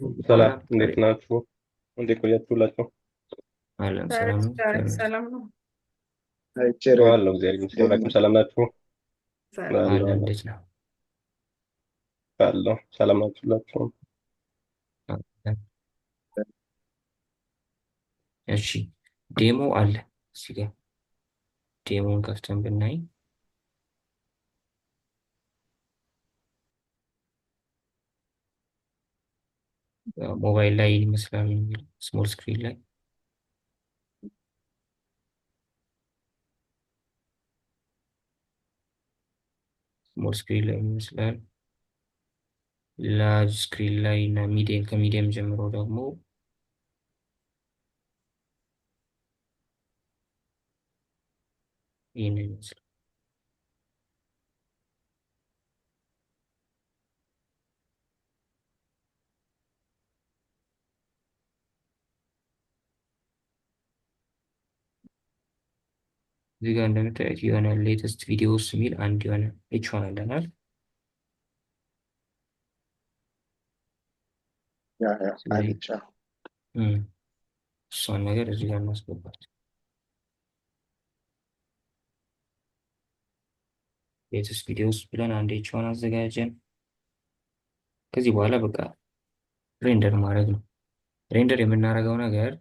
ሰላም በኋላ እንዴት ናችሁ? እንዴት ቆያችሁላችሁ? አለን ሰላም ነው። ሰላም ነው። አለሁ እግዚአብሔር ይመስገን። ሁላችሁም ሰላም ናችሁ? ሰላም አለሁ አለን አለሁ እንዴት ነው? አለሁ። ሰላም ናችሁ ሁላችሁም? አለን። እሺ ዴሞ አለ እዚህ ጋር ዴሞን ከፍተን ብናይ ሞባይል ላይ ይመስላል የሚል ስሞል ስክሪን ላይ ስሞል ስክሪን ላይ ይመስላል። ላርጅ ስክሪን ላይ እና ሚዲየም ከሚዲየም ጀምሮ ደግሞ ይህንን ይመስላል። እዚህ ጋር እንደምታዩት የሆነ ሌተስት ቪዲዮስ የሚል አንድ የሆነ ኤች1 አለናል። ስለዚህ እሷን ነገር እዚህ ጋር እናስገባት። ሌተስት ቪዲዮስ ብለን አንድ ኤች1 አዘጋጀን። ከዚህ በኋላ በቃ ሬንደር ማድረግ ነው። ሬንደር የምናደርገው ነገር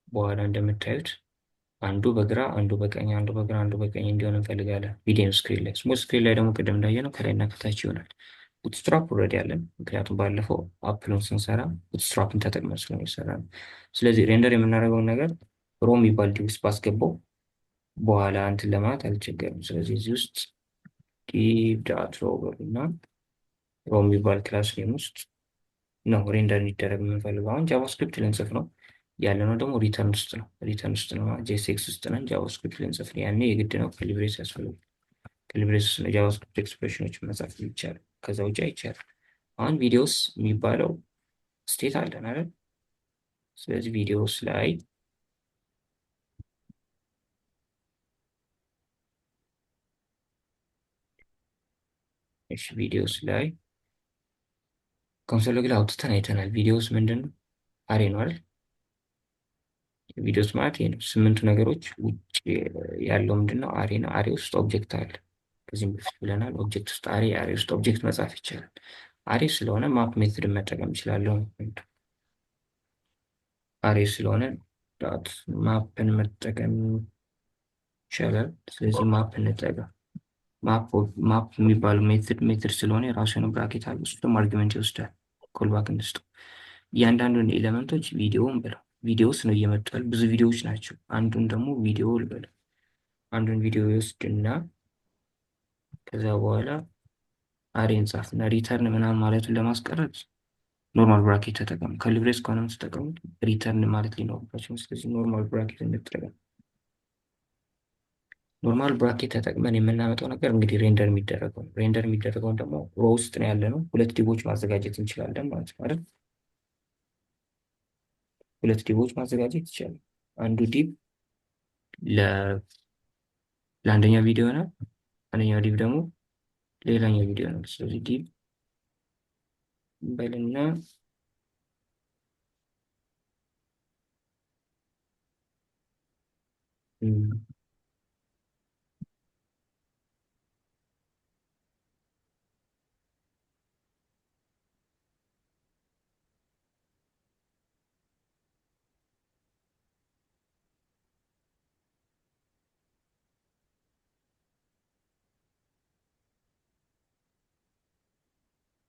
በኋላ እንደምታዩት አንዱ በግራ አንዱ በቀኝ አንዱ በግራ አንዱ በቀኝ እንዲሆን እንፈልጋለን። ቪዲዮ ስክሪን ላይ ስሞል ስክሪን ላይ ደግሞ ቅድም እንዳየነው ከላይና ከታች ይሆናል። ቡትስትራፕ ኦልሬዲ አለን፣ ምክንያቱም ባለፈው አፕሎን ስንሰራ ቡትስትራፕን ተጠቅመን ስለሆነ የሰራ ነው። ስለዚህ ሬንደር የምናደርገውን ነገር ሮ የሚባል ዲቭ ውስጥ ባስገባው በኋላ እንትን ለማለት አልቸገርም። ስለዚህ እዚህ ውስጥ ዲቭ ዳት ሮ እና ሮ የሚባል ክላስ ኔም ውስጥ ነው ሬንደር እንዲደረግ የምንፈልገው። አሁን ጃቫስክሪፕት ልንጽፍ ነው ያለነው ደግሞ ሪተርን ውስጥ ነው። ሪተርን ውስጥ ነው ጄኤስኤክስ ውስጥ ነን። ጃቫስክሪፕት ልንጽፍ ነው ያኔ የግድ ነው ከሊብሬስ ያስፈልጋል። ከሊብሬስ ውስጥ ነው ጃቫስክሪፕት ኤክስፕሬሽኖችን መጻፍ ይቻላል። ከዛ ውጭ አይቻልም። አሁን ቪዲዮስ የሚባለው ስቴት አለን አይደል? ስለዚህ ቪዲዮስ ላይ እሺ ቪዲዮስ ላይ ኮንሶል ላይ አውጥተን አይተናል። ቪዲዮስ ምንድን ነው? አሬ ነው አይደል? ቪዲዮስ ማለት ይሄ ነው። ስምንቱ ነገሮች ውጭ ያለው ምንድን ነው? አሬ ነው። አሬ ውስጥ ኦብጀክት አለ። ከዚህም በፊት ብለናል። ኦብጀክት ውስጥ አሬ ውስጥ ኦብጀክት መጻፍ ይቻላል። አሬ ስለሆነ ማፕ ሜትድን መጠቀም ይችላለሁ። አሬ ስለሆነ ዳት ማፕን መጠቀም ይቻላል። ስለዚህ ማፕ እንጠቀም። ማፕ የሚባለው ሜትድ ስለሆነ የራሱ የሆነ ብራኬት አለ። እሱ ደግሞ አርጊመንት ይወስዳል። ኮልባክ እንስጠው። እያንዳንዱን ኤሌመንቶች ቪዲዮውን ብለው ቪዲዮስ ነው እየመጣል ብዙ ቪዲዮዎች ናቸው። አንዱን ደግሞ ቪዲዮ ልበለው። አንዱን ቪዲዮ ይወስድና ከዛ በኋላ አሬን ጻፍ እና ሪተርን ምናምን ማለቱን ለማስቀረት ኖርማል ብራኬት ተጠቀሙ። ከሊብሬስ ከሆነ የምትጠቀሙት ሪተርን ማለት ሊኖርባቸው፣ ስለዚህ ኖርማል ብራኬት እንጠቀም። ኖርማል ብራኬት ተጠቅመን የምናመጣው ነገር እንግዲህ ሬንደር የሚደረገው ነው። ሬንደር የሚደረገውን ደግሞ ሮ ውስጥ ነው ያለ ነው። ሁለት ዲቦች ማዘጋጀት እንችላለን ማለት ነው አይደል? ሁለት ዲቦች ማዘጋጀት ይቻላል። አንዱ ዲብ ለአንደኛው ቪዲዮ ነው፣ አንደኛው ዲብ ደግሞ ሌላኛው ቪዲዮ ነው። ስለዚህ ዲብ በልና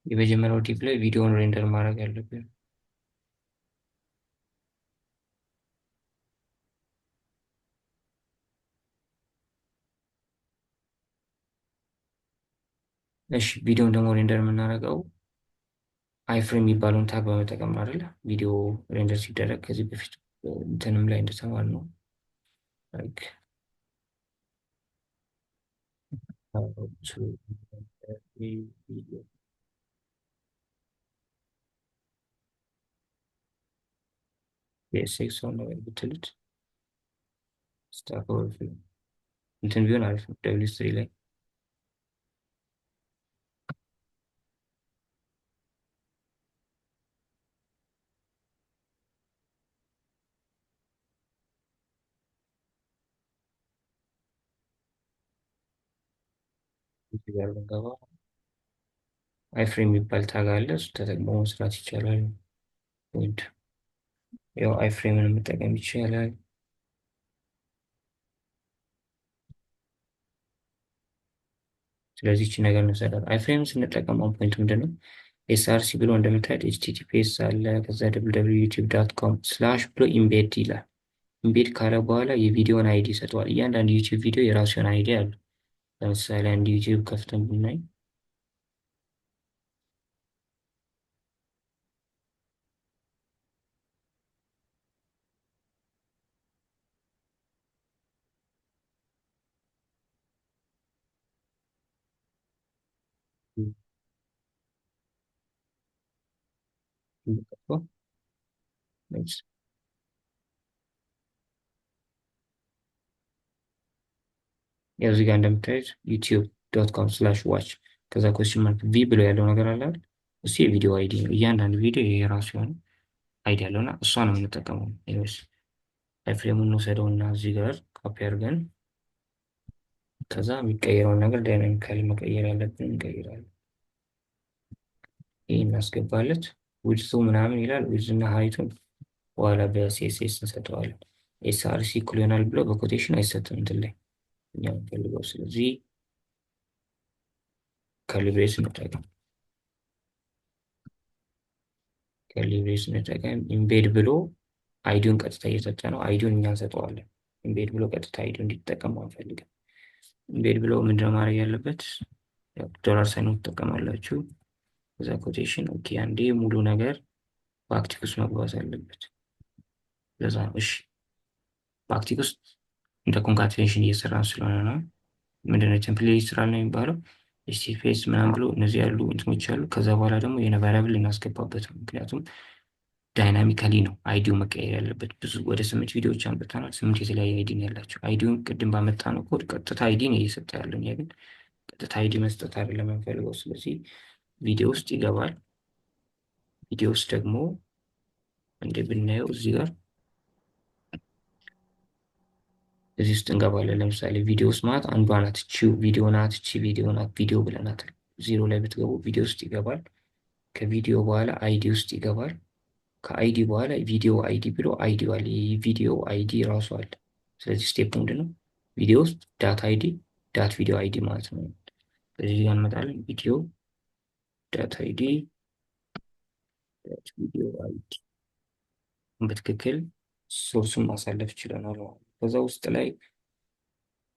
የመጀመሪያው ዲብ ላይ ቪዲዮውን ሬንደር ማድረግ ያለብን። እሺ ቪዲዮውን ደግሞ ሬንደር የምናደርገው አይፍሬም የሚባለውን ታግ በመጠቀም ነው አይደለ? ቪዲዮ ሬንደር ሲደረግ ከዚህ በፊት እንትንም ላይ እንደተባል ነው like how to render a video. የሴክስ ሆነ ብትሉት ስታክ ኦቨርፍሎ እንትን ቢሆን አሪፍ ነው። ደብሊው3 ላይ እዚህ ጋር ብንገባ አይፍሬም የሚባል ታግ አለ። እሱ ተጠቅሞ መስራት ይቻላል። ውድ ያው አይፍሬምን መጠቀም ይቻላል። ስለዚህ ይቺ ነገር እንሰራለን። አይፍሬም ስንጠቀም አሁን ፖይንት ምንድነው? ኤስአርሲ ብሎ እንደምታዩት ኤችቲቲፒኤስ አለ። ከዛ www.youtube.com ስላሽ ብሎ ኢምቤድ ይላል። ኢምቤድ ካለ በኋላ የቪዲዮን አይዲ ይሰጠዋል። እያንዳንዱ ዩቲዩብ ቪዲዮ የራሱን አይዲ አለ። ለምሳሌ አንድ ዩቲዩብ ከፍተን ብናይ ያው እዚህ ጋር እንደምታዩት youtube.com ስላሽ ዋች ከዛ ኮስችን ማርክ ቪ ብሎ ያለው ነገር አለ አይደል? እሱ የቪዲዮ አይዲ ነው። እያንዳንዱ ቪዲዮ የራሱ የሆነ አይዲ ያለው እና እሷ ነው የምንጠቀመው። ይኸውስ አይፍሬሙን እንውሰደውና እዚህ ጋር ካፒ አድርገን ከዛ የሚቀየረውን ነገር ዳይናሚካሊ መቀየር ያለብን እንቀይራለን። ይህ እናስገባለት ዊድቱ ምናምን ይላል። ዊድዝ እና ሀይቱን በኋላ በሲኤስኤስ እንሰጠዋለን። ኤስአርሲ እኩል ይሆናል ብሎ በኮቴሽን አይሰጥም እንትን ላይ እኛ የምንፈልገው። ስለዚህ ከሊብሬስ እንጠቀም ኢምቤድ ብሎ አይዲውን ቀጥታ እየሰጠ ነው። አይዲውን እኛ እንሰጠዋለን። ኢምቤድ ብሎ ቀጥታ አይዲውን እንዲጠቀም አንፈልግም። ኢምቤድ ብሎ ምንድነው ማድረግ ያለበት? ዶላር ሳይን ትጠቀማላችሁ። ከዛ ኮቴሽን ኦኬ። አንዴ ሙሉ ነገር በአክቲቭ ውስጥ መግባት አለበት። ለዛ ነው እሺ። በአክቲቭ ውስጥ እንደ ኮንካቴኔሽን እየሰራን ስለሆነ ነው። ምንድነው ቴምፕሌት ስራ ነው የሚባለው። ኤችቲቲፒኤስ ምናምን ብሎ እነዚህ ያሉ እንትኖች አሉ። ከዛ በኋላ ደግሞ የሆነ ቫሪያብል እናስገባበት ነው። ምክንያቱም ዳይናሚካሊ ነው አይዲው መቀየር ያለበት። ብዙ ወደ 8 ቪዲዮዎች አንበታናል። 8 የተለያየ አይዲ ነው ያላቸው። አይዲውን ቅድም ባመጣ ነው ኮድ ቀጥታ አይዲ ነው እየሰጠ ያለው። ያ ግን ቀጥታ አይዲ መስጠት አይደለም የምንፈልገው። ስለዚህ ቪዲዮ ውስጥ ይገባል። ቪዲዮ ውስጥ ደግሞ እንደ ብናየው እዚህ ጋር እዚህ ውስጥ እንገባለን። ለምሳሌ ቪዲዮ ውስጥ ማለት አንዷ ናት። እቺው ቪዲዮ ናት። እቺ ቪዲዮ ናት። ቪዲዮ ብለናታል። ዜሮ ላይ ብትገቡ ቪዲዮ ውስጥ ይገባል። ከቪዲዮ በኋላ አይዲ ውስጥ ይገባል። ከአይዲ በኋላ ቪዲዮ አይዲ ብሎ አይዲ አለ። የቪዲዮ አይዲ ራሱ አለ። ስለዚህ ስቴፕ ምንድነው? ቪዲዮ ውስጥ ዳት አይዲ ዳት ቪዲዮ አይዲ ማለት ነው። ስለዚህ ጋር እንመጣለን። ቪዲዮ ዳት አይዲ ዳት ቪዲዮ አይዲ በትክክል ሶርሱን ማሳለፍ ይችላል። ከዛ ውስጥ ላይ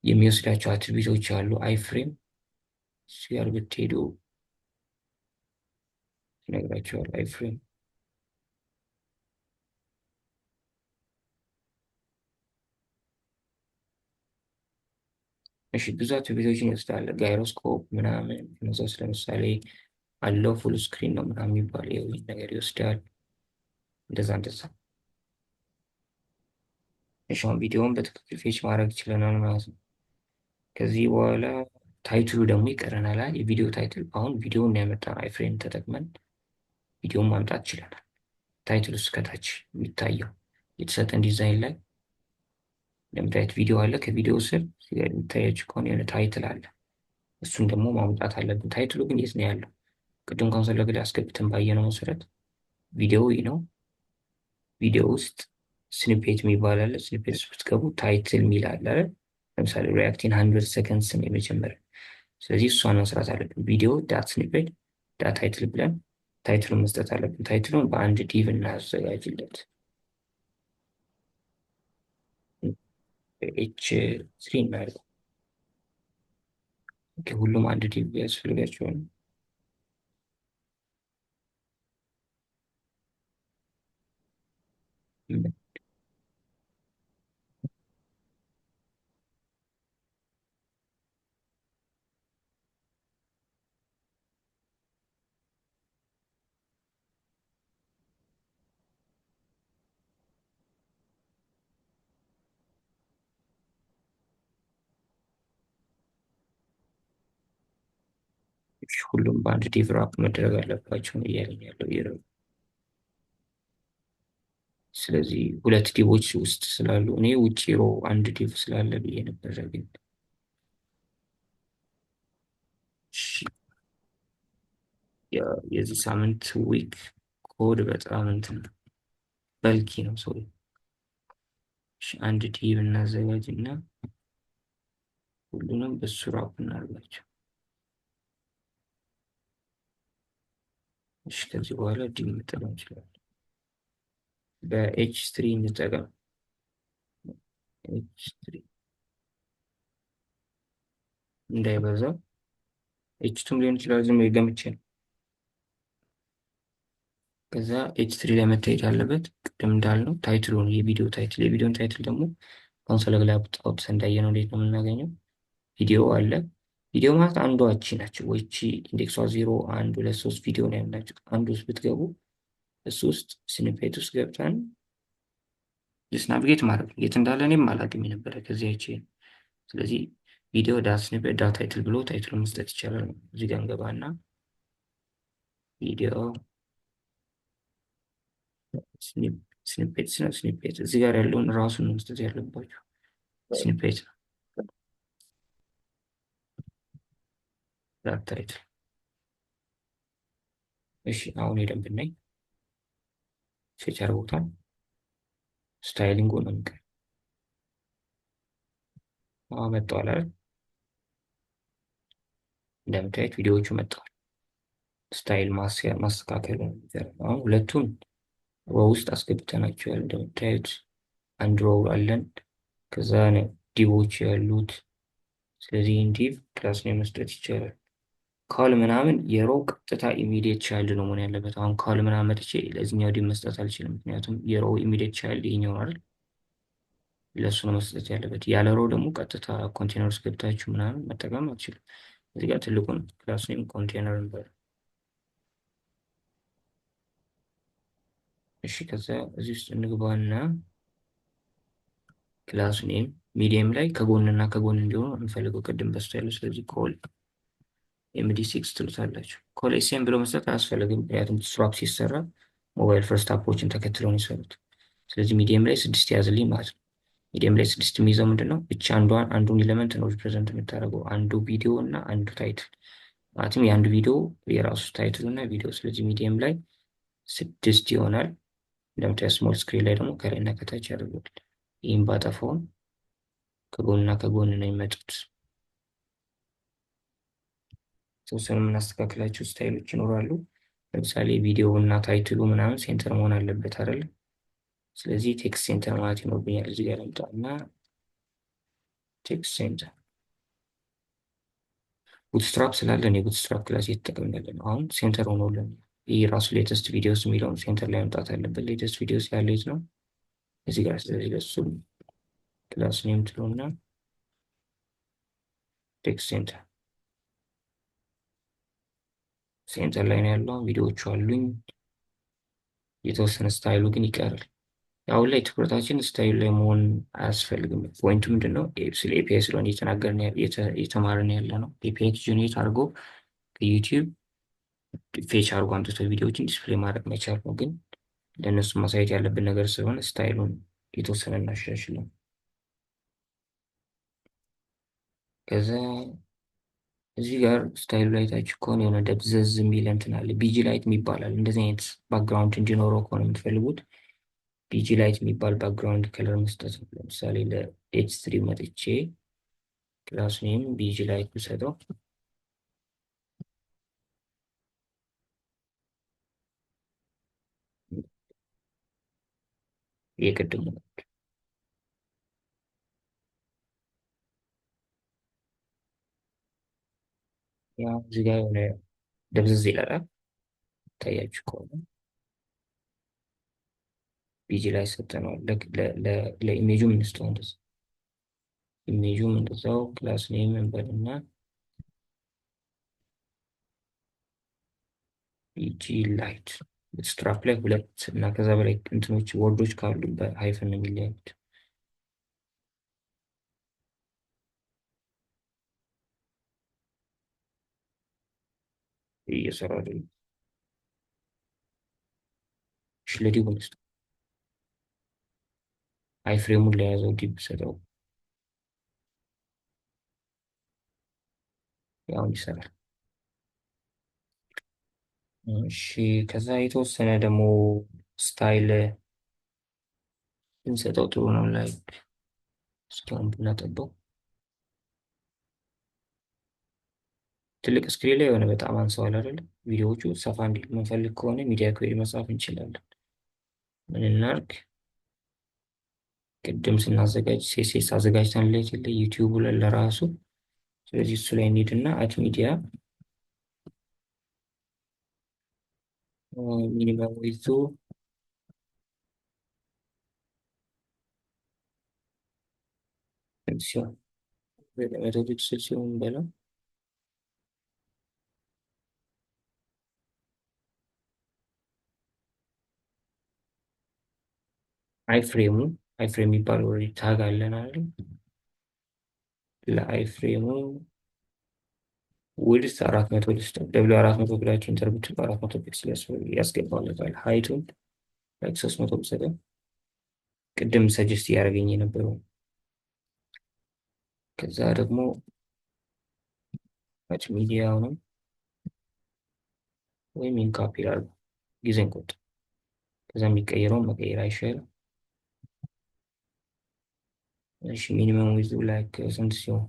የሚወስዳቸው አትሪቢዩቶች አሉ። አይፍሬም ሲያር ብትሄዱ ይነግራቸዋል። አይፍሬም እሺ፣ ብዙ አትሪቢዩቶችን ይወስዳል። ጋይሮስኮፕ ምናምን እነዛ ውስጥ ለምሳሌ አለው ፉል ስክሪን ነው ምናምን የሚባል ይህ ነገር ይወስዳል። እንደዛ እሺ፣ አሁን ቪዲዮውን በትክክል ፌች ማድረግ ይችለናል ማለት ነው። ከዚህ በኋላ ታይትሉ ደግሞ ይቀረናል። የቪዲዮ ታይትል አሁን ቪዲዮውን ያመጣን አይፍሬም ተጠቅመን ቪዲዮውን ማምጣት ይችለናል። ታይትል ውስጥ ከታች የሚታየው የተሰጠን ዲዛይን ላይ ለምታየት ቪዲዮ አለ። ከቪዲዮ ስር የሚታያችሁ ከሆነ የሆነ ታይትል አለ። እሱን ደግሞ ማምጣት አለብን። ታይትሉ ግን የት ነው ያለው? ቅድም ኮንሶል ላይ አስገብተን ባየነው መሰረት ቪዲዮ ነው። ቪዲዮ ውስጥ ስኒፔት የሚባል አለ። ስኒፔት ውስጥ ብትገቡ ታይትል የሚል አለ አይደል? ለምሳሌ ሪያክቲን 100 ሰከንድስ ነው የመጀመሪያ። ስለዚህ እሷን መስራት አለብን። ቪዲዮ ዳት ስኒፔት ዳት ታይትል ብለን ታይትሉን መስጠት አለብን። ታይትሉን በአንድ ዲቭ እናዘጋጅለት። H3 እናድርገው። ሁሉም አንድ ዲቭ ያስፈልጋቸዋል። ሁሉም በአንድ ዲቭ ራፕ መደረግ አለባቸው እያለኝ ያለው። ስለዚህ ሁለት ዲቮች ውስጥ ስላሉ እኔ ውጭ ሮ አንድ ዲቭ ስላለ ብዬ ነበረ። ግን የዚህ ሳምንት ዊክ ኮድ በጣም እንትን በልኪ ነው። ሰው አንድ ዲብ እናዘጋጅ እና ሁሉንም በሱ ራፕ እናድርጋቸው። እሺ ከዚህ በኋላ ዲብ መጠቀም እንችላለን። በኤች3 እንጠቀም። ኤች3 እንዳይበዛ ኤች2 ሊሆን ይችላል። ዝም ብዬ ገምቼ ነው። ከዛ ኤች3 ላይ መታየት ያለበት ቅድም እንዳልነው ታይትሉ ነው፣ የቪዲዮ ታይትል። የቪዲዮን ታይትል ደግሞ ኮንሶል ላይ አውጥተን እንዳየነው እንዴት ነው የምናገኘው? ቪዲዮ አለ። ቪዲዮ ማለት አንዷ እቺ ናቸው ወይ እቺ ኢንዴክሷ 0 1 2 3 ቪዲዮ ነው ያላችሁ። አንዱ ውስጥ ብትገቡ እሱ ውስጥ ስኒፔት ውስጥ ገብተን ናቪጌት ማድረግ የት እንዳለ እኔም አላውቅም የነበረ ከዚህ አይቼ። ስለዚህ ቪዲዮ ዳት ስኒፔት ዳት ታይትል ብሎ ታይትሉን መስጠት ይቻላል። እዚህ ጋር እንገባና ቪዲዮ ስኒፔት ነው። ስኒፔት እዚህ ጋር ያለውን ራሱን ነው መስጠት ያለባችሁ። ስኒፔት ነው ዳት ታይትል። እሺ አሁን ሄደን ብናይ ሴች አድርጎታል። ስታይሊንግ ነው የሚቀር መጥተዋል አይደል? እንደምታዩት ቪዲዮዎቹ መጥተዋል። ስታይል ማስተካከል ነው። አሁን ሁለቱን ሮው ውስጥ አስገብተናቸዋል። እንደምታዩት አንድ ሮው አለን፣ ከዛ ዲቦች ያሉት። ስለዚህ ዲቭ ክላስ ነው መስጠት ይቻላል። ካል ምናምን የሮው ቀጥታ ኢሚዲየት ቻይልድ ነው መሆን ያለበት። አሁን ካል ምናምን መጥቼ ለዚህኛው ዲቭ መስጠት አልችልም፣ ምክንያቱም የሮው ኢሚዲየት ቻይልድ ይሄኛው አይደል? ለሱ ነው መስጠት ያለበት። ያለ ሮው ደግሞ ቀጥታ ኮንቴነር ውስጥ ገብታችሁ ምናምን መጠቀም አትችልም። እዚህ ጋር ትልቁን ክላስ ኔም ኮንቴነር ነበር። እሺ ከዛ እዚህ ውስጥ እንግባና ክላስ ኔም ሚዲየም ላይ ከጎንና ከጎን እንዲሆኑ እንፈልገው። ቅድም በስቶ ያለው ስለዚህ ኮል ኤምዲ6 ትሉታላችሁ። ኮል ኤስኤም ብሎ መስጠት አያስፈልግም፣ ምክንያቱም ስትራፕ ሲሰራ ሞባይል ፈርስት አፖችን ተከትለው ነው የሰሩት። ስለዚህ ሚዲየም ላይ 6 ያዝልኝ ማለት ነው። ሚዲየም ላይ 6 የሚይዘው ምንድነው? ብቻ አንዱን ኤሌመንት ነው ሪፕሬዘንት የምታደርገው፣ አንዱ ቪዲዮ እና አንዱ ታይትል። ማለትም የአንዱ ቪዲዮ የራሱ ታይትል እና ቪዲዮ። ስለዚህ ሚዲየም ላይ 6 ይሆናል። እንደምታዩት ስሞል ስክሪን ላይ ደግሞ ከላይና ከታች ያደርጋል። ይህም ባጠፋውን ከጎንና ከጎን ነው የሚመጡት። ተወሰኑ የምናስተካክላቸው ስታይሎች ይኖራሉ። ለምሳሌ ቪዲዮ እና ታይትሉ ምናምን ሴንተር መሆን አለበት አይደል? ስለዚህ ቴክስት ሴንተር ማለት ይኖርብኛል። እዚህ ጋር ልምጣና ቴክስት ሴንተር ቡትስትራፕ ስላለን የቡትስትራፕ ክላስ እየተጠቀምን ያለነው አሁን ሴንተር ሆኖልን። ይህ ራሱ ሌተስት ቪዲዮስ የሚለውን ሴንተር ላይ መምጣት አለበት። ሌተስት ቪዲዮስ ያለው የት ነው? እዚህ ጋር። ስለዚህ ለሱ ክላስ ኔም ትሉና ቴክስት ሴንተር ሴንተር ላይ ነው ያለው። ቪዲዮዎቹ አሉኝ። የተወሰነ ስታይሉ ግን ይቀራል። አሁን ላይ ትኩረታችን ስታይሉ ላይ መሆን አያስፈልግም። ፖይንቱ ምንድነው? ስለ ኤፒአይ ስለሆነ እየተናገርን እየተማርን ያለ ነው። ኤፒአይ ጀኔሬት አድርጎ ከዩቲዩብ ፌች አድርጎ አምጥቶ ቪዲዮዎችን ዲስፕሌይ ማድረግ መቻል ነው። ግን ለእነሱ ማሳየት ያለብን ነገር ስለሆነ ስታይሉን የተወሰነ እናሻሽለው። ከዛ እዚህ ጋር ስታይሉ ላይ ታች ከሆነ የሆነ ደብዘዝ የሚል እንትን አለ። ቢጂ ላይት የሚባላል። እንደዚህ አይነት ባክግራውንድ እንዲኖረው ከሆነ የምትፈልጉት ቢጂ ላይት የሚባል ባክግራውንድ ከለር መስጠት ነው። ለምሳሌ ለኤች3 መጥቼ ክላስ ኔም ቢጂ ላይት ብሰጠው የቅድሙ ነው። ያው እዚህ ጋር የሆነ ደብዘዝ ይላል ታያችሁ ከሆነ ቢጂ ላይ ሰጠነዋል። ለኢሜጁም እንስጠው እንደዛ። ኢሜጁም እንደዛው ክላስ ኔም እንበልና ቢጂ ላይት። ስትራፕ ላይ 2 እና ከዛ በላይ እንትኖች ወርዶች ካሉ በሃይፈን ነው የሚለያዩት። እየሰራ አይደለም። ለዲቡ እንስጠው። አይ ፍሬሙን ለያዘው ዲብ ሰጠው። ያው ይሰራል። እሺ ከዛ የተወሰነ ደግሞ ስታይል ብንሰጠው ጥሩ ነው። ላይ እስካሁን ብናጠበው ትልቅ ስክሪን ላይ የሆነ በጣም አንሰዋል አይደለ? ቪዲዮዎቹ ሰፋ እንዲል የምንፈልግ ከሆነ ሚዲያ ኩዌሪ መጻፍ እንችላለን። ምን እናድርግ? ቅድም ስናዘጋጅ ሴሴስ አዘጋጅተን ላይ ዩቲዩብ ላይ ለራሱ። ስለዚህ እሱ ላይ እንሂድና አት ሚዲያ ሚኒመም ዊዙ ሲሆን መቶ ፒክስል ሲሆን በለው አይፍሬሙ አይፍሬም የሚባል ኦልሬዲ ታግ አለን አይደል? ለአይፍሬሙ ውድስ 400 ልስጠው። ደብሊው 400 ብላችሁ ኢንተር ብትሉ 400 ፒክስል ያስገባለታል። ሃይቱን ላይክ 300 ብሰጠው ቅድም ሰጀስት እያደረገኝ የነበረው። ከዛ ደግሞ ማች ሚዲያውንም ወይም ኢንካፒራል ጊዜን ቆጥ ከዛ የሚቀየረውን መቀየር አይሻልም? እሺ ሚኒመም ዊዙ ላይክ ስንት ሲሆን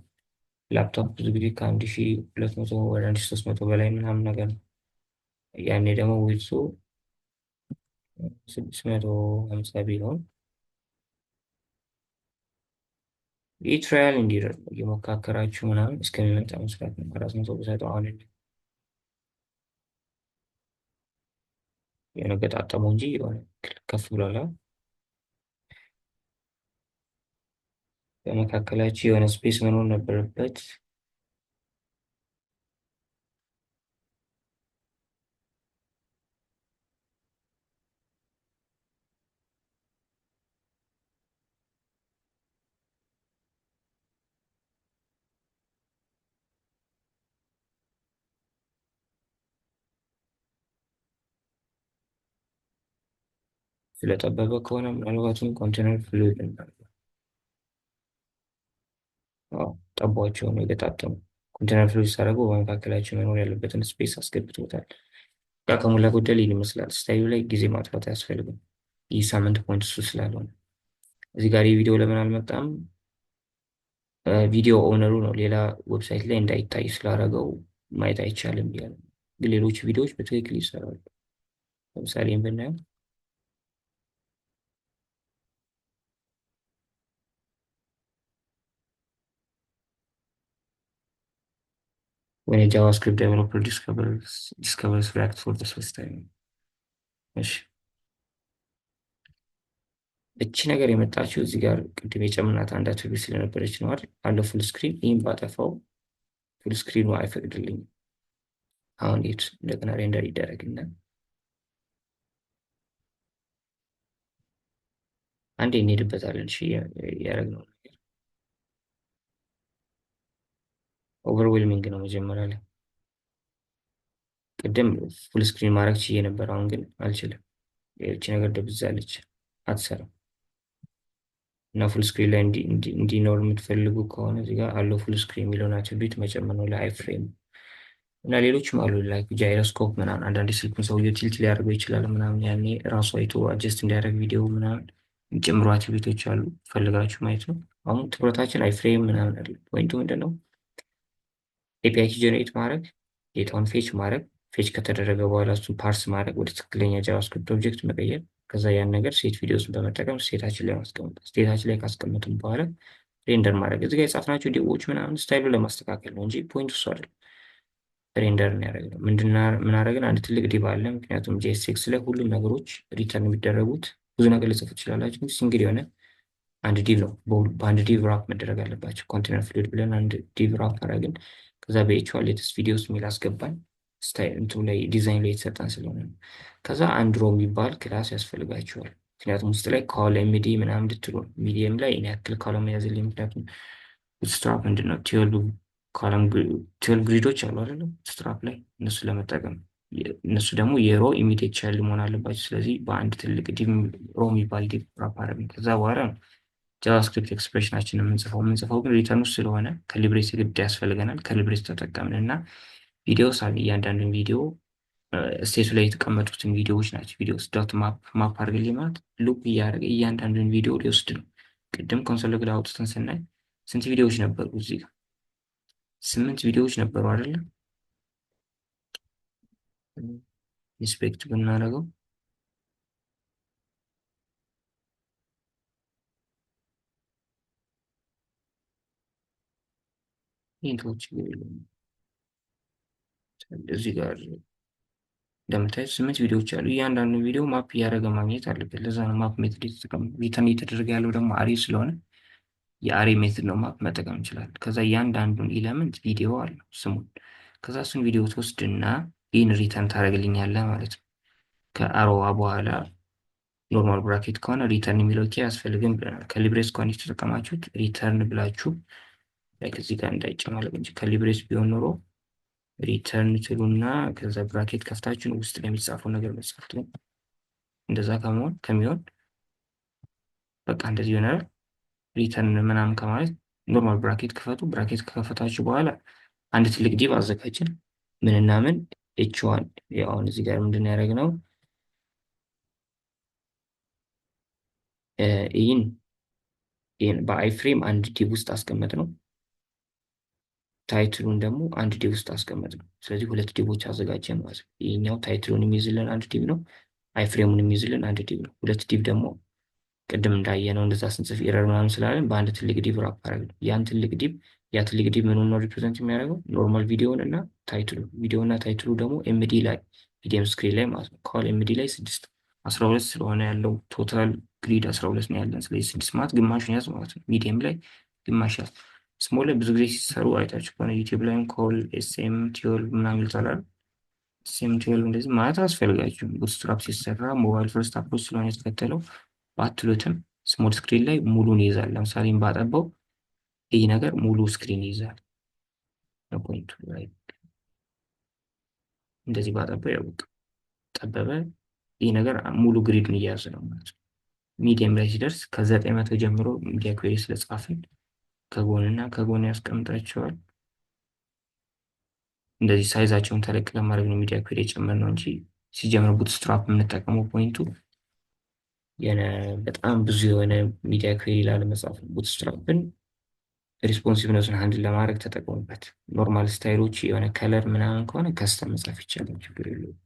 ላፕቶፕ ብዙ ጊዜ ከ1200 ወደ 1300 በላይ ምናምን ነገር ነው። ያኔ ደግሞ ዊዙ 650 ቢሆን ይህ ትራያል እንዲደርግ እየሞካከራችሁ ምናምን እስከሚመጣ መስራት ነው። 400 ብሰጠው አሁን የሆነ ገጣጠመው እንጂ የሆነ ከፍ ብሏል። በመካከላቸው የሆነ ስፔስ መኖር ነበረበት። ስለጠበበ ከሆነ ምናልባትም ኮንቴነር ፍሉይድ እናድርገው። ጠቧቸው ነው የገጣጠሙ። ኮንቴነር ፍሉይድ ሳደርገው በመካከላቸው መኖር ያለበትን ስፔስ አስገብቶታል። ከሞላ ጎደል ይህን ይመስላል። ስታይሉ ላይ ጊዜ ማጥፋት አያስፈልግም። ይህ ሳምንት ፖይንት እሱ ስላልሆነ እዚህ ጋር የቪዲዮ ለምን አልመጣም? ቪዲዮ ኦነሩ ነው ሌላ ዌብሳይት ላይ እንዳይታይ ስላደረገው ማየት አይቻልም እያለ ነው። ግን ሌሎች ቪዲዮዎች በትክክል ይሰራሉ። ለምሳሌ ብናየው when a JavaScript developer discovers React for the first time። እሺ እቺ ነገር የመጣችው እዚህ ጋር ቅድም የጨምናት አንድ አትሪቢዩት ስለነበረች ነው አይደል? አለ ፉል ስክሪን። ይህም ባጠፋው ፉል ስክሪኑ አይፈቅድልኝም። አሁን ሄድ እንደገና ሬንደር ይደረግና አንዴ እንሄድበታለን። እሺ ያደረግነው ነገር ኦቨርዌልሚንግ ነው። መጀመሪያ ላይ ቅድም ፉል ስክሪን ማድረግ ችዬ ነበር፣ አሁን ግን አልችልም። እቺ ነገር ደብዛለች፣ አትሰራም። እና ፉል ስክሪን ላይ እንዲኖር የምትፈልጉ ከሆነ እዚህ ጋር አለው ፉል ስክሪን የሚለውን አትሪቢዩት መጨመር ነው ለአይፍሬም። እና ሌሎችም አሉ ላይክ ጃይሮስኮፕ ምናምን። አንዳንድ ስልኩን ሰውዬው ቲልት ሊያደርገው ይችላል ምናምን፣ ያኔ ራሱ አይቶ አጀስት እንዲያደርግ ቪዲዮ ምናምን የሚጨምሩ አትሪቢዩቶች አሉ፣ ፈልጋችሁ ማየት ነው። አሁን ትኩረታችን አይፍሬም ምናምን አለ። ፖይንቱ ምንድን ነው? ኤፒአይ ጀነሬት ማድረግ፣ ዴታውን ፌች ማድረግ፣ ፌች ከተደረገ በኋላ እሱን ፓርስ ማድረግ፣ ወደ ትክክለኛ ጃቫስክሪፕት ኦብጀክት መቀየር፣ ከዛ ያን ነገር ሴት ቪዲዮስን በመጠቀም ስቴታችን ላይ ማስቀመጥ። ስቴታችን ላይ ካስቀመጥን በኋላ ሬንደር ማድረግ። እዚህ ጋር የጻፍናቸው ዲቦች ምናምን ስታይሉ ለማስተካከል ነው እንጂ ፖይንቱ እሱ አይደለም። ሬንደር ያደረግነው ምን አደረግን? አንድ ትልቅ ዲቭ አለ። ምክንያቱም ጄኤስኤክስ ላይ ሁሉም ነገሮች ሪተርን የሚደረጉት ብዙ ነገር ልጽፉ ትችላላችሁ፣ ግን ሲንግል የሆነ አንድ ዲቭ ነው። በአንድ ዲቭ ራፕ መደረግ አለባቸው። ኮንቴነር ፍሉይድ ብለን አንድ ዲቭ ራፕ አደረግን። ከዛ በኤችዋል ሌተስት ቪዲዮስ የሚል አስገባን። ስታይል እንትኑ ላይ ዲዛይን ላይ የተሰጠን ስለሆነ ነው። ከዛ አንድ ሮ የሚባል ክላስ ያስፈልጋቸዋል። ምክንያቱም ውስጥ ላይ ኮለም ኤምዲ ምናምን እንድትሉ ነው። ሚዲየም ላይ እኔ ያክል ኮለም ያዝልኝ። ምክንያቱም ቡትስትራፕ ምንድነው 12 ግሪዶች አሉ አይደለም ስትራፕ ላይ፣ እነሱ ለመጠቀም እነሱ ደግሞ የሮ ኢሚዲየት ቻይልድ መሆን አለባቸው። ስለዚህ በአንድ ትልቅ ዲቭ ሮ የሚባል ዲቭ ራፕ አደረግን። ከዛ በኋላ ነው ጃቫስክሪፕት ኤክስፕሬሽናችን የምንጽፈው ግን ሪተርን ውስጥ ስለሆነ ከሊብሬስ ግድ ያስፈልገናል። ከሊብሬስ ተጠቀምን እና ቪዲዮ ሳቢ እያንዳንዱን ቪዲዮ ስቴቱ ላይ የተቀመጡትን ቪዲዮዎች ናቸው። ቪዲዮስ ዶት ማፕ አድርግልኝ ማለት ሉፕ እያደረገ እያንዳንዱን ቪዲዮ ሊወስድ ነው። ቅድም ኮንሶል ላይ አውጥተን ስናይ ስንት ቪዲዮዎች ነበሩ? እዚህ ጋር 8 ቪዲዮዎች ነበሩ አይደለ? ኢንስፔክት ብናደርገው ይህንቶች እዚህ ጋር እንደምታዩት 8 ቪዲዮዎች አሉ። እያንዳንዱ ቪዲዮ ማፕ እያደረገ ማግኘት አለበት። ለዛ ነው ማፕ ሜትድ የተጠቀሙ። ሪተርን እየተደረገ ያለው ደግሞ አሬ ስለሆነ የአሬ ሜትድ ነው ማፕ መጠቀም እንችላለን። ከዛ እያንዳንዱን ኢለመንት ቪዲዮ አለው ስሙን። ከዛ እሱን ቪዲዮ ትወስድና ይህን ሪተርን ታደርግልኛለህ ማለት ነው። ከአሮዋ በኋላ ኖርማል ብራኬት ከሆነ ሪተርን የሚለው ኬ አያስፈልግም ብለናል። ከሊብሬስ ከሆነ የተጠቀማችሁት ሪተርን ብላችሁ እዚህ ጋር እንዳይጨማለቅ እንጂ ከሊብሬስ ቢሆን ኖሮ ሪተርን ትሉና ከዛ ብራኬት ከፍታችሁን ውስጥ ለሚጻፈው ነገር መጻፍት ነው። እንደዛ ከሚሆን በቃ እንደዚህ ይሆናል። ሪተርን ምናምን ከማለት ኖርማል ብራኬት ክፈቱ። ብራኬት ከከፈታችሁ በኋላ አንድ ትልቅ ዲብ አዘጋጅን። ምንና ምን ኤች1 አሁን እዚህ ጋር ምንድን ያደረግነው ይህን በአይ ፍሬም አንድ ዲብ ውስጥ አስቀመጥ ነው። ታይትሉን ደግሞ አንድ ዲብ ውስጥ አስቀመጥ ነው። ስለዚህ ሁለት ዲቦች አዘጋጀን ማለት ነው። ይህኛው ታይትሉን የሚይዝልን አንድ ዲብ ነው። አይ ፍሬሙን የሚይዝልን አንድ ዲብ ነው። ሁለት ዲብ ደግሞ ቅድም እንዳየነው እንደዛ ስንጽፍ ኤረር ምናምን ስላለን በአንድ ትልቅ ዲብ ራፕ አደረግን። ያ ትልቅ ዲብ ምኑን ነው ሪፕሬዘንት የሚያደርገው? ኖርማል ቪዲዮውን እና ታይትሉ። ቪዲዮ እና ታይትሉ ደግሞ ኤምዲ ላይ ቪዲዮም ስክሪን ላይ ማለት ነው። ከኋላ ኤምዲ ላይ 12 ስለሆነ ያለው ቶታል ግሪድ 12 ነው ያለን። ስለዚህ 6 ማለት ግማሹን ያዝ ማለት ነው። ሚዲየም ላይ ግማሽ ያዝ። ስሞል ላይ ብዙ ጊዜ ሲሰሩ አይታችሁ ከሆነ ዩቲዩብ ላይም ኮል ኤስኤም ቲዮል ምናምን ይልታላል። ኤስኤም ቲዮል እንደዚህ ማለት አያስፈልጋችሁም። ቡትስትራፕ ሲሰራ ሞባይል ፈርስት አፕሮች ስለሆነ የተከተለው ባትሉትም ስሞል ስክሪን ላይ ሙሉን ይይዛል። ለምሳሌ ባጠባው ይህ ነገር ሙሉ ስክሪን ይይዛል። ፖይንቱ ላይ እንደዚህ ባጠባው ያውቅ ጠበበ፣ ይህ ነገር ሙሉ ግሪድን እያያዘ ነው ማለት ነው። ሚዲየም ላይ ሲደርስ ከ900 ጀምሮ ሚዲያ ኩዌሪ ስለጻፍን ከጎንና ከጎን ያስቀምጣቸዋል። እንደዚህ ሳይዛቸውን ተለቅ ለማድረግ ነው ሚዲያ ኩዌሪ የጨመርነው እንጂ ሲጀምር ቡትስትራፕ የምንጠቀመው ፖይንቱ በጣም ብዙ የሆነ ሚዲያ ኩዌሪ ላለመጻፍ ነው። ቡትስትራፕን ሪስፖንሲቭነሱን ሃንድል ለማድረግ ተጠቀሙበት። ኖርማል ስታይሎች የሆነ ከለር ምናምን ከሆነ ከስተም መጻፍ ይቻላል፣ ችግር የለውም።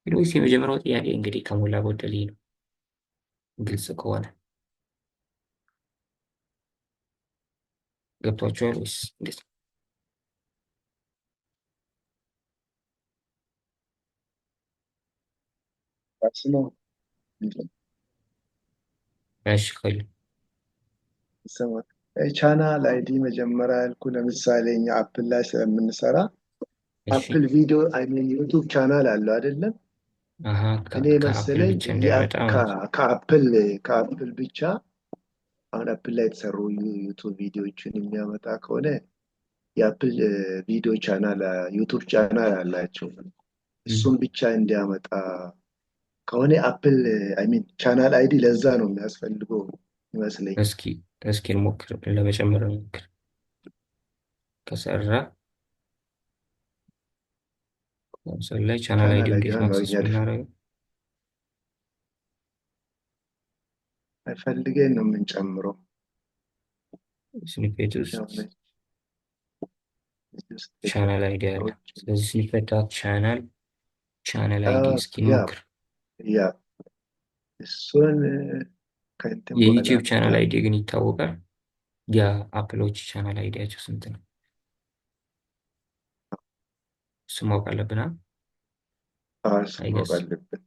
ወይስ የመጀመሪያው ጥያቄ እንግዲህ ከሞላ ጎደል ነው፣ ግልጽ ከሆነ ገብቷችኋል ወይስ እንዴት ነው? ነው እሺ ከሉ ይሰማል። ቻናል አይዲ መጀመሪያ ያልኩ ለምሳሌ እኛ አፕል ላይ ስለምንሰራ እሺ አፕል ቪዲዮ አይሚን ዩቱብ ቻናል አለው አይደለም። አሃ እኔ ከአፕል መሰለኝ ብቻ እንዳይመጣ ማለት ነው። ከአፕል ብቻ አሁን አፕል ላይ የተሰሩ ዩቱብ ቪዲዮዎችን የሚያመጣ ከሆነ የአፕል ቪዲዮ ቻናል ዩቱብ ቻናል አላቸው። እሱም ብቻ እንዲያመጣ ከሆነ አፕል አይሚን ቻናል አይዲ ለዛ ነው የሚያስፈልገው ይመስለኝ። እስኪ እንሞክር፣ ለመጨመር እንሞክር። ከሰራ ለምሳሌ ላይ ቻናል አይዲ እንዴት ነው አክሰስ የምናደርገው? ፈልገን ነው የምንጨምረው። ስኒፔት ውስጥ ቻናል አይዲ አለ። ስለዚህ ስኒፔት ዳት ቻናል አይዲ እስኪ እንሞክር። ያ እሱን ከእንትን የዩቲዩብ ቻናል አይዲ ግን ይታወቃል። ያ አፕሎች ቻናል አይዲያቸው ስንት ነው? እሱ ማወቅ አለብን። ማወቅ አለብን።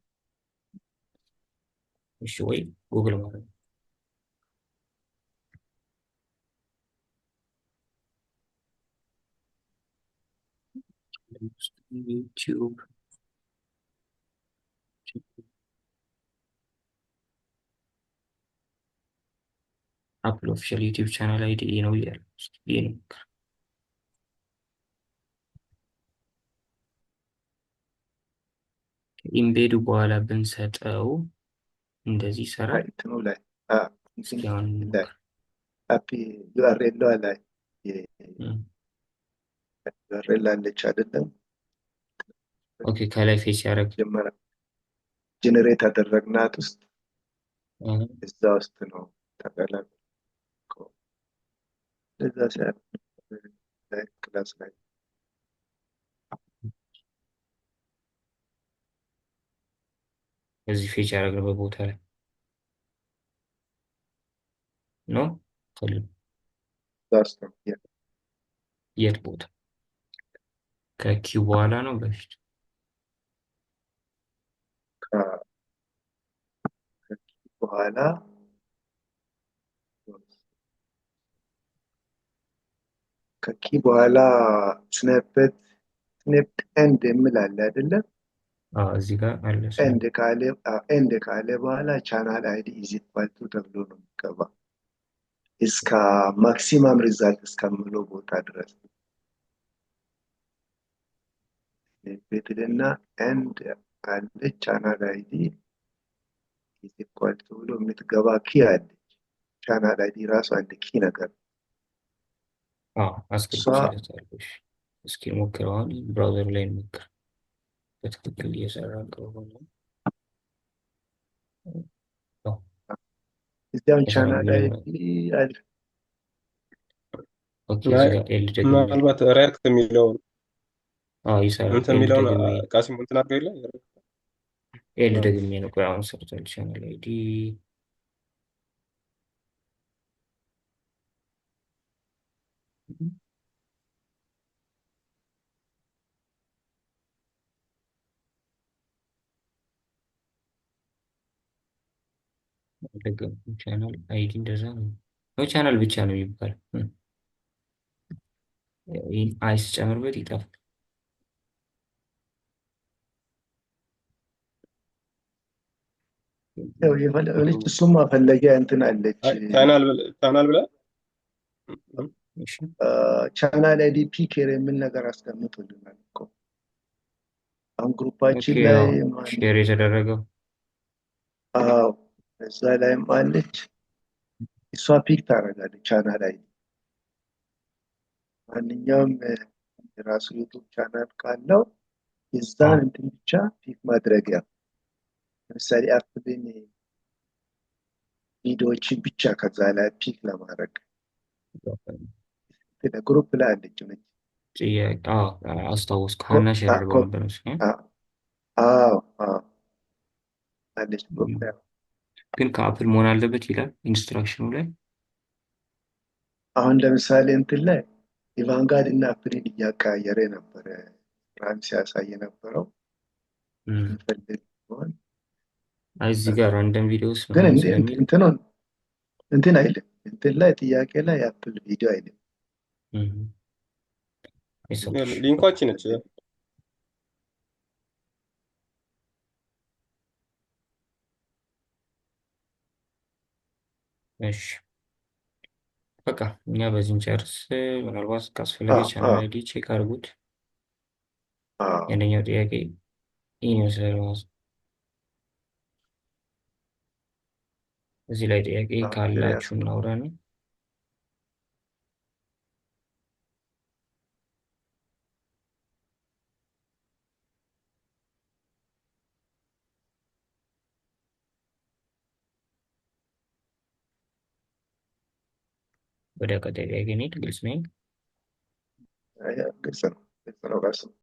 እሺ ወይ ጉግል ማለት ነው። ዩቲዩብ አፕል ኦፊሻል ዩቲዩብ ቻናል አይዲ ነው ይላል። ይሄ ነው ኢምቤዱ በኋላ ብንሰጠው እንደዚህ ይሰራል። እንትኑ ላይ እስኪ አሁን አፒ ዩአርኤል ላይ ዩአርኤል አለች አይደለም። ኦኬ ከላይ ፌስ ያደረግ መጀመሪያ ጀነሬት ያደረግናት ውስጥ እዛ ውስጥ ነው ተቀላቀው እዛ ሲያደርግ ክላስ ላይ እዚህ ፌች ያደረግንበት ቦታ ላይ ነው። እዛ ውስጥ ነው የት ቦታ? ከኪው በኋላ ነው በፊት? በኋላ ከኪ በኋላ ስናፕት ኤንድ የሚል አለ አይደለ? እዚህ ጋር አለ። ኤንድ ካለ በኋላ ቻናል አይዲ ኢዝ ኢኳል ቱ ተብሎ ነው የሚገባ እስከ ማክሲማም ሪዛልት እስከምለው ቦታ ድረስ ቤትልና ኤንድ አለች ቻናል አይዲ ኢዝ ኢኳል ቱ ብሎ የምትገባ ኪ አለች። ቻናል አይዲ ራሱ አንድ ኪ ነገር አስገብቼለታለሁ። እስኪ ሞክረው። አሁን ብራውዘር ላይ እንሞክር። በትክክል እየሰራ ከሆነ እዚያውን ቻናል አይዲ አለ። ምናልባት ሪያክት የሚለውን ይሰራል። እንትን የሚለውን ቃሲም እንትን አድርገው የለ ኤል ደግሜ ነው። ቆይ አሁን ሰርቷል። ቻናል አይዲ ቻናል አይዲ እንደዛ ነው። ቻናል ብቻ ነው የሚባለው። ይህን አይስ ጨምርበት ይጠፋል። እሱም መፈለጊያ እንትን አለች። ቻናል ብለህ ቻናል አይዲ ፒኬር የሚል ነገር አስቀምጡልናል እኮ አሁን ግሩፓችን ላይ ሼር የተደረገው። አዎ እዛ ላይም አለች። እሷ ፒክ ታደርጋለች ቻናል አይዲ። ማንኛውም የራሱ ዩቱብ ቻናል ካለው የዛን እንትን ብቻ ፒክ ማድረጊያ ለምሳሌ አክቲቭ ቪዲዮዎችን ብቻ ከዛ ላይ ፒክ ለማድረግ ግሩፕ ላይ አለች ነች። አስታወስኩ። ሀና ሼር አድርገው ነበር መሰለኝ። አለች ግሩፕ ላይ ግን ከአፕል መሆን አለበት ይላል ኢንስትራክሽኑ ላይ። አሁን ለምሳሌ እንትን ላይ የቫንጋርድ እና አፕልን እያቀያየረ ነበረ ራም ሲያሳይ የነበረው እንፈልግ ሆን እዚህ ጋር ራንደም ቪዲዮስ ግን እንትን አይልም። እንትን ላይ ጥያቄ ላይ የአፕል ቪዲዮ አይልም። ሊንኳችን ነች። እሺ በቃ እኛ በዚህን ጨርስ። ምናልባት ካስፈለገ ቻናል አይዲ ቼክ አድርጉት። የአንደኛው ጥያቄ ይህን ይመስላል ማለት ነው። እዚህ ላይ ጥያቄ ካላችሁ እናውራ ነው። ወደ ቀጣይ ጥያቄ እንሂድ። ግልጽ ነኝ? ግልጽ ነው።